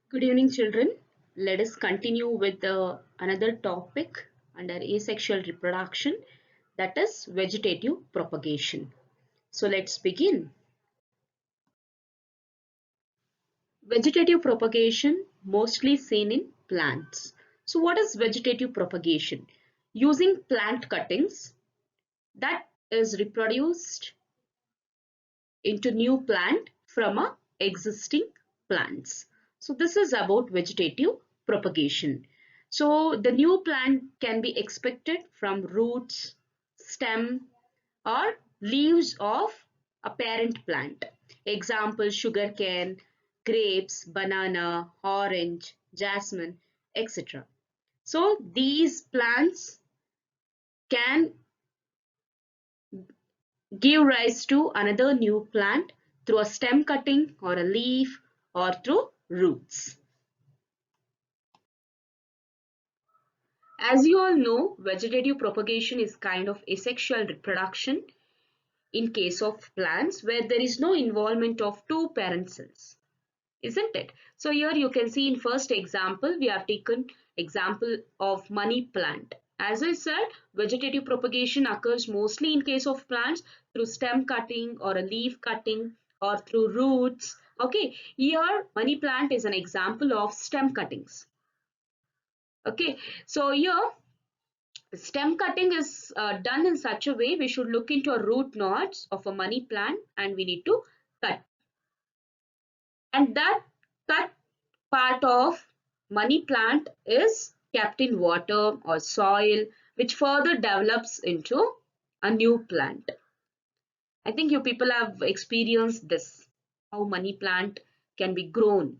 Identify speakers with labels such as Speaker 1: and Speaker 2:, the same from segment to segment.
Speaker 1: Good evening, children. Let us continue with another topic under asexual reproduction, that is vegetative propagation. So let's begin. Vegetative propagation mostly seen in plants. So what is vegetative propagation? Using plant cuttings that is reproduced into new plant from a existing plants. So this is about vegetative propagation. So the new plant can be expected from roots, stem or leaves of a parent plant. Example sugarcane, grapes, banana, orange, jasmine, etc. So these plants can give rise to another new plant through a stem cutting or a leaf or through roots. As you all know, vegetative propagation is kind of asexual reproduction in case of plants where there is no involvement of two parent cells, isn't it? So here you can see in first example, we have taken example of money plant. As I said, vegetative propagation occurs mostly in case of plants through stem cutting or a leaf cutting or through roots. Okay, here money plant is an example of stem cuttings. Okay, so here stem cutting is done in such a way we should look into a root nodes of a money plant and we need to cut. And that cut part of money plant is kept in water or soil, which further develops into a new plant. I think you people have experienced this, how money plant can be grown.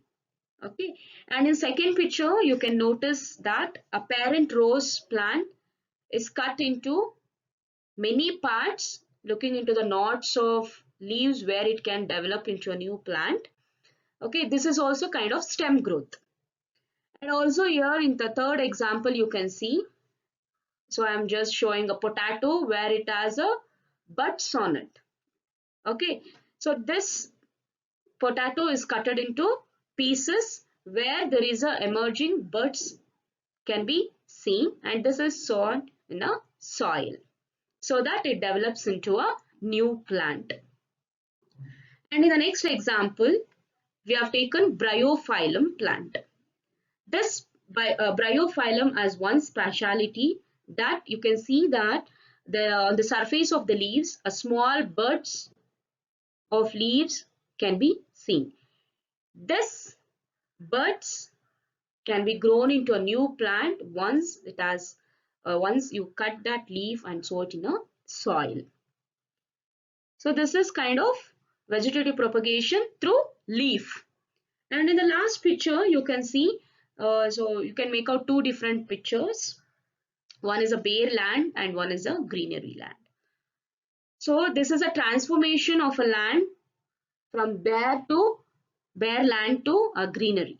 Speaker 1: Okay, and in second picture you can notice that a parent rose plant is cut into many parts, looking into the knots of leaves where it can develop into a new plant. Okay, this is also kind of stem growth. And also here in the third example you can see, so I'm just showing a potato where it has a buds on it. Okay, so this potato is cutted into pieces where there is a emerging buds can be seen, and this is sown in a soil so that it develops into a new plant. And in the next example, we have taken bryophyllum plant. This bryophyllum has one speciality that you can see that on the surface of the leaves, a small buds of leaves can be seen. This buds can be grown into a new plant once you cut that leaf and sow it in a soil. So this is kind of vegetative propagation through leaf. And in the last picture you can see, so you can make out two different pictures. One is a bare land and one is a greenery land. So this is a transformation of a land from bare land to a greenery.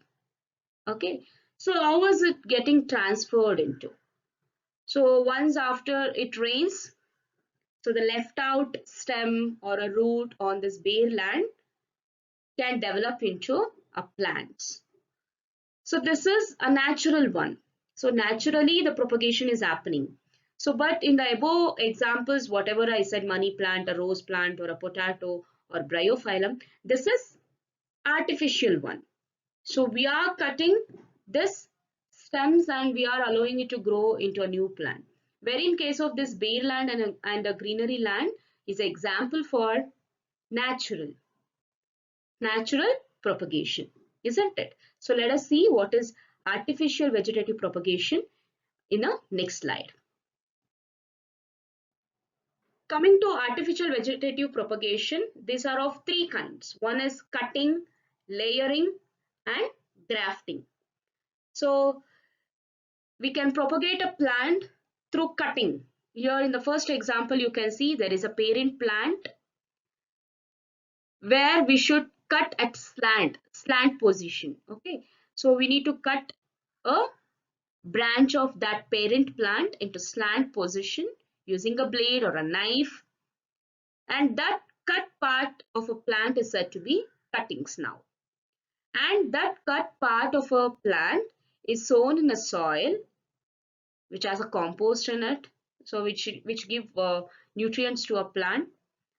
Speaker 1: Okay, so how is it getting transferred into? So once after it rains, so the left out stem or a root on this bare land can develop into a plant. So this is a natural one. So naturally the propagation is happening. So but in the above examples, whatever I said, money plant, a rose plant or a potato or bryophyllum, this is artificial one. So we are cutting this stems and we are allowing it to grow into a new plant. Where in case of this bare land and a greenery land is an example for natural propagation, isn't it? So let us see what is artificial vegetative propagation in a next slide. Coming to artificial vegetative propagation, these are of three kinds. One is cutting, layering and grafting. So we can propagate a plant through cutting. Here in the first example you can see there is a parent plant where we should cut at slant position. Okay, so we need to cut a branch of that parent plant into slant position using a blade or a knife, and that cut part of a plant is said to be cuttings now. and that cut part of a plant is sown in a soil which has a compost in it, so which give nutrients to a plant,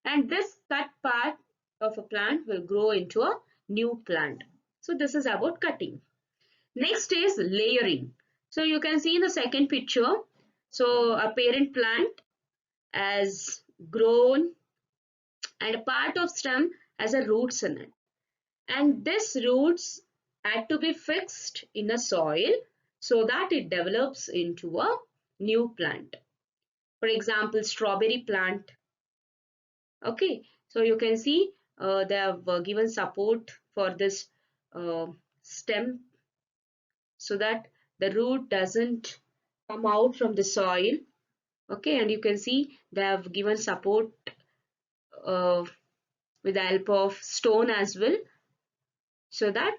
Speaker 1: and this cut part of a plant will grow into a new plant. So this is about cutting. Next is layering. So you can see in the second picture, so a parent plant has grown and a part of stem has a roots in it, and this roots had to be fixed in a soil so that it develops into a new plant. For example, strawberry plant. Okay, so you can see they have given support for this uh, stem so that the root doesn't come out from the soil. Okay, and you can see they have given support uh, with the help of stone as well, so that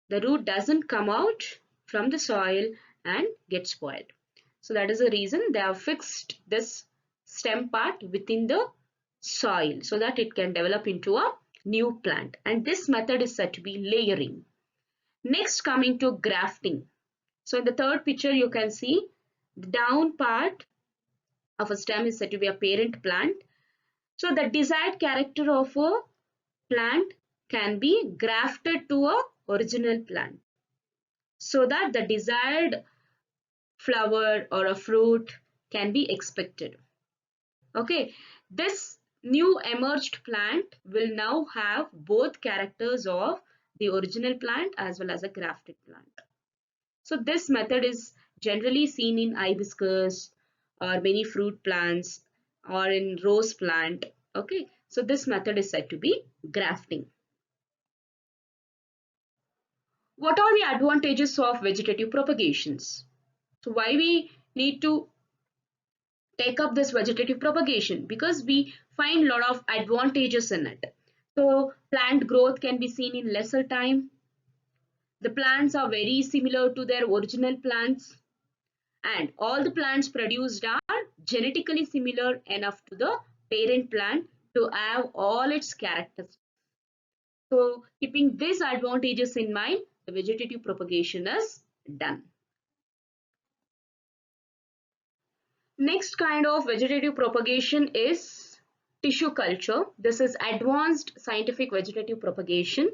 Speaker 1: the root doesn't come out from the soil and get spoiled. So that is the reason they have fixed this stem part within the soil so that it can develop into a new plant, and this method is said to be layering. Next, coming to grafting. So in the third picture you can see the down part of a stem is said to be a parent plant. So the desired character of a plant can be grafted to a original plant so that the desired flower or a fruit can be expected. Okay, this new emerged plant will now have both characters of the original plant as well as a grafted plant. So this method is generally seen in hibiscus or many fruit plants or in rose plant. Okay, so this method is said to be grafting. What are the advantages of vegetative propagations? So why we need to take up this vegetative propagation? Because we find a lot of advantages in it. So plant growth can be seen in lesser time. The plants are very similar to their original plants, and all the plants produced are genetically similar enough to the parent plant to have all its characteristics. So keeping these advantages in mind, the vegetative propagation is done. Next kind of vegetative propagation is tissue culture. This is advanced scientific vegetative propagation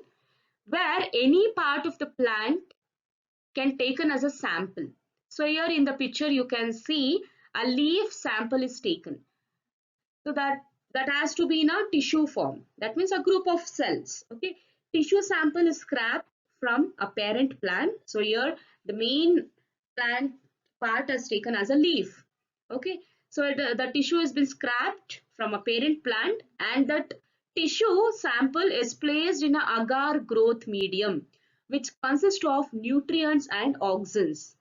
Speaker 1: where any part of the plant can taken as a sample. So here in the picture you can see a leaf sample is taken. So that has to be in a tissue form. That means a group of cells. Okay, tissue sample is scrapped from a parent plant. So here the main plant part is taken as a leaf. Okay, so the tissue has been scrapped from a parent plant, and that tissue sample is placed in a agar growth medium, which consists of nutrients and auxins.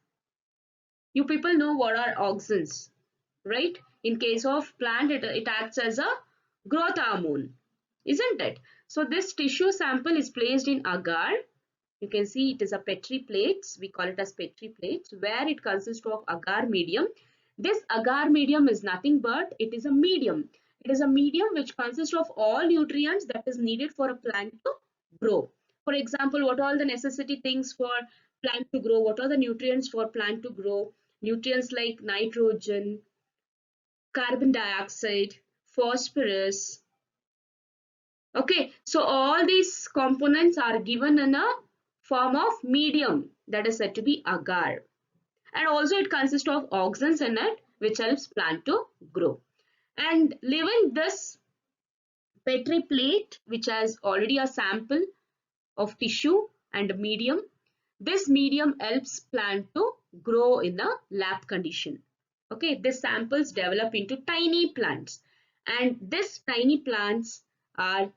Speaker 1: You people know what are auxins, right? In case of plant, it acts as a growth hormone, isn't it? So this tissue sample is placed in agar. You can see it is a Petri plates. We call it as Petri plates, where it consists of agar medium. This agar medium is nothing but it is a medium. It is a medium which consists of all nutrients that is needed for a plant to grow. For example, what are all the necessity things for plant to grow? What are the nutrients for plant to grow? Nutrients like nitrogen, carbon dioxide, phosphorus. Okay, so all these components are given in a form of medium that is said to be agar. And also it consists of auxins in it which helps plant to grow. And leaving this Petri plate which has already a sample of tissue and medium, this medium helps plant to grow in a lab condition. Okay, these samples develop into tiny plants, and these tiny plants are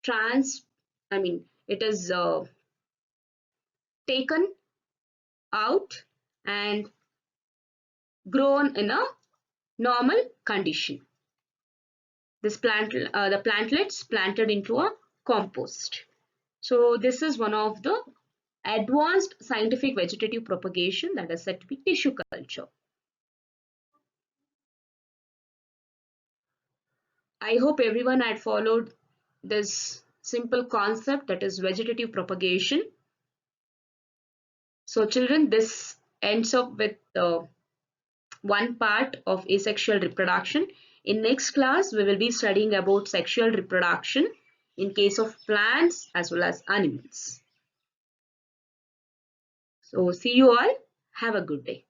Speaker 1: trans, I mean, it is taken out and grown in a normal condition. The plantlets planted into a compost. So this is one of the advanced scientific vegetative propagation that is said to be tissue culture. I hope everyone had followed this simple concept, that is vegetative propagation. So children, this ends up with one part of asexual reproduction. In next class, we will be studying about sexual reproduction in case of plants as well as animals. So see you all. Have a good day.